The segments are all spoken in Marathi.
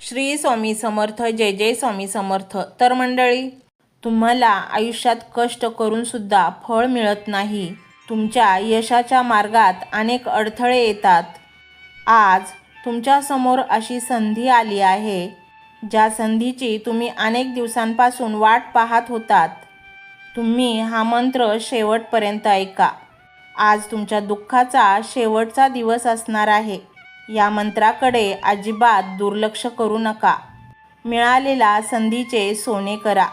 श्री स्वामी समर्थ. जय जय स्वामी समर्थ. तर मंडळी, तुम्हाला आयुष्यात कष्ट करून सुद्धा फळ मिळत नाही. तुमच्या यशाच्या मार्गात अनेक अडथळे येतात. आज तुमच्यासमोर अशी संधी आली आहे, ज्या संधीची तुम्ही अनेक दिवसांपासून वाट पाहत होतात. तुम्ही हा मंत्र शेवटपर्यंत ऐका. आज तुमच्या दुःखाचा शेवटचा दिवस असणार आहे. या मंत्राकडे अजिबात दुर्लक्ष करू नका. मिळालेल्या संधीचे सोने करा.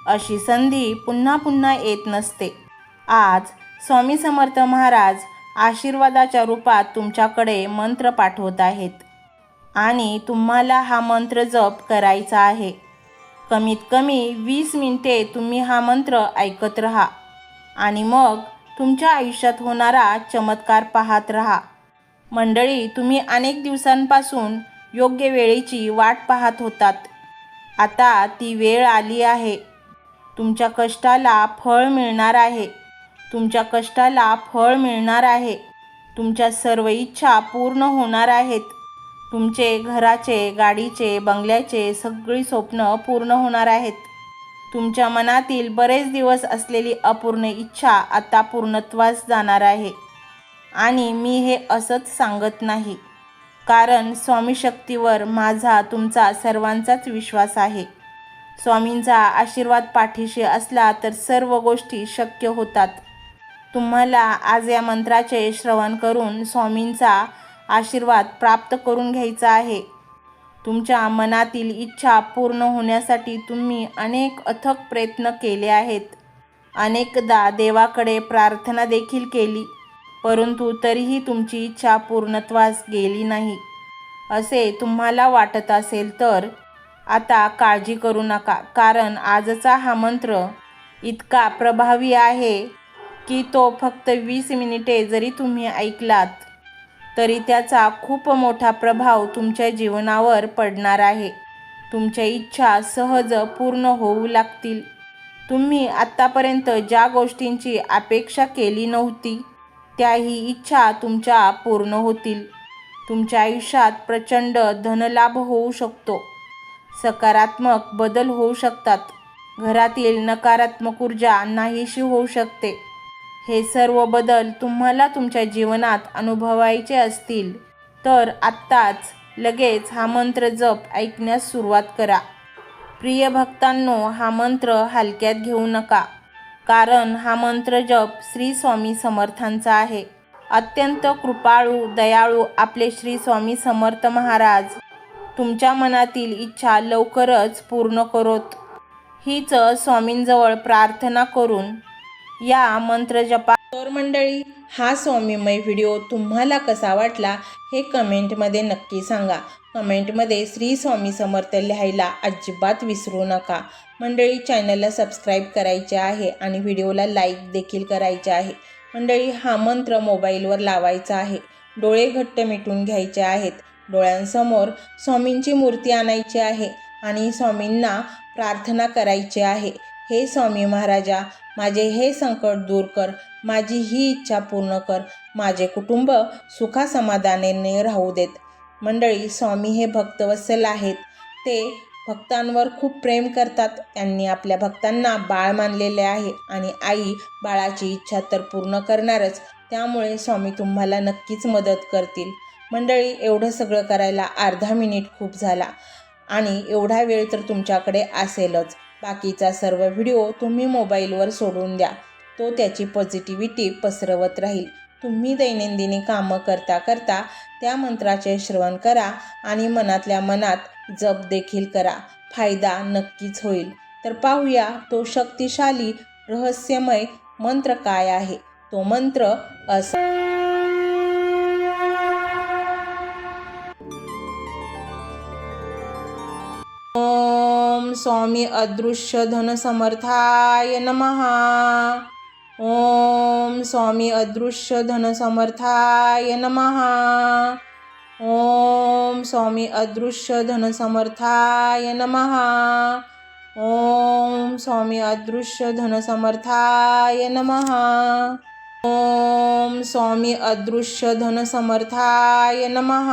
अशी संधी पुन्हा पुन्हा येत नसते. आज स्वामी समर्थ महाराज आशीर्वादाच्या रूपात तुमच्याकडे मंत्र पाठवत आहेत आणि तुम्हाला हा मंत्र जप करायचा आहे. कमीत कमी 20 मिनिटे तुम्ही हा मंत्र ऐकत राहा आणि मग तुमच्या आयुष्यात होणारा चमत्कार पाहत राहा. मंडळी, तुम्ही अनेक दिवसांपासून योग्य वेळेची वाट पाहत होतात. आता ती वेळ आली आहे. तुमच्या कष्टाला फळ मिळणार आहे. तुमच्या कष्टाला फळ मिळणार आहे. तुमच्या सर्व इच्छा पूर्ण होणार आहेत. तुमचे घराचे, गाडीचे, बंगल्याचे सगळी स्वप्न पूर्ण होणार आहेत. तुमच्या मनातील बरेच दिवस असलेली अपूर्ण इच्छा आता पूर्णत्वास जाणार आहे. आणि मी हे असंच सांगत नाही, कारण स्वामी शक्तीवर माझा, तुमचा सर्वांचाच विश्वास आहे. स्वामींचा आशीर्वाद पाठीशी असला तर सर्व गोष्टी शक्य होतात. तुम्हाला आज या मंत्राचे श्रवण करून स्वामींचा आशीर्वाद प्राप्त करून घ्यायचा आहे. तुमच्या मनातील इच्छा पूर्ण होण्यासाठी तुम्ही अनेक अथक प्रयत्न केले आहेत. अनेकदा देवाकडे प्रार्थना देखील केली, परंतु तरीही तुमची इच्छा पूर्णत्वास गेली नाही असे तुम्हाला वाटत असेल तर आता काळजी करू नका, कारण आजचा हा मंत्र इतका प्रभावी आहे की तो फक्त 20 मिनिटे जरी तुम्ही ऐकलात तरी त्याचा खूप मोठा प्रभाव तुमच्या जीवनावर पडणार आहे. तुमच्या इच्छा सहज पूर्ण होऊ लागतील. तुम्ही आत्तापर्यंत ज्या गोष्टींची अपेक्षा केली नव्हती त्याही इच्छा तुमच्या पूर्ण होतील. तुमच्या आयुष्यात प्रचंड धनलाभ होऊ शकतो. सकारात्मक बदल होऊ शकतात. घरातील नकारात्मक ऊर्जा नाहीशी होऊ शकते. हे सर्व बदल तुम्हाला तुमच्या जीवनात अनुभवायचे असतील तर आत्ताच लगेच हा मंत्र जप ऐकण्यास सुरुवात करा. प्रिय भक्तांनो, हा मंत्र हलक्यात घेऊ नका, कारण हा मंत्र जप श्री स्वामी समर्थांचा आहे. अत्यंत कृपाळू, दयाळू आपले श्री स्वामी समर्थ महाराज तुमच्या मनातील इच्छा लवकरच पूर्ण करोत, हीच स्वामींजवळ प्रार्थना करून या मंत्र जपा. तर मंडळी, हा स्वामीमय व्हिडिओ तुम्हाला कसा वाटला हे कमेंटमध्ये नक्की सांगा. कमेंटमध्ये श्री स्वामी समर्थ लिहायला अजिबात विसरू नका. मंडळी, चॅनलला सबस्क्राईब करायचे आहे आणि व्हिडिओला लाईक देखील करायचे आहे. मंडळी, हा मंत्र मोबाईलवर लावायचा आहे. डोळे घट्ट मिटून घ्यायचे आहेत. डोळ्यांसमोर स्वामींची मूर्ती आणायची आहे आणि स्वामींना प्रार्थना करायची आहे. हे स्वामी महाराजा, माझे हे संकट दूर कर. माझी ही इच्छा पूर्ण कर. माझे कुटुंब सुखासमाधानाने राहू देत. मंडळी, स्वामी हे भक्तवत्सल आहेत. ते भक्तांवर खूप प्रेम करतात. त्यांनी आपल्या भक्तांना बाळ मानलेले आहे आणि आई बाळाची इच्छा तर पूर्ण करणारच. त्यामुळे स्वामी तुम्हाला नक्कीच मदत करतील. मंडळी, एवढं सगळं करायला अर्धा मिनिट खूप झाला आणि एवढा वेळ तर तुमच्याकडे असेलच. बाकीचा सर्व व्हिडिओ तुम्ही मोबाईलवर सोडून द्या. तो त्याची पॉझिटिव्हिटी पसरवत राहील. तुम्ही दैनंदिनी कामं करता करता त्या मंत्राचे श्रवण करा आणि मनातल्या मनात जप देखील करा. फायदा नक्कीच होईल. तर पाहूया तो शक्तिशाली रहस्यमय मंत्र काय आहे. तो मंत्र असा: ओम स्वामी अदृश्य धन समर्थाय नमः. ओम स्वामी अदृश्य धन समर्थाय नमः. ओम स्वामी अदृश्य धन समर्थाय नमः. ओम स्वामी अदृश्य धन समर्थाय नमः. ओम स्वामी अदृश्य धन समर्थाय नमः.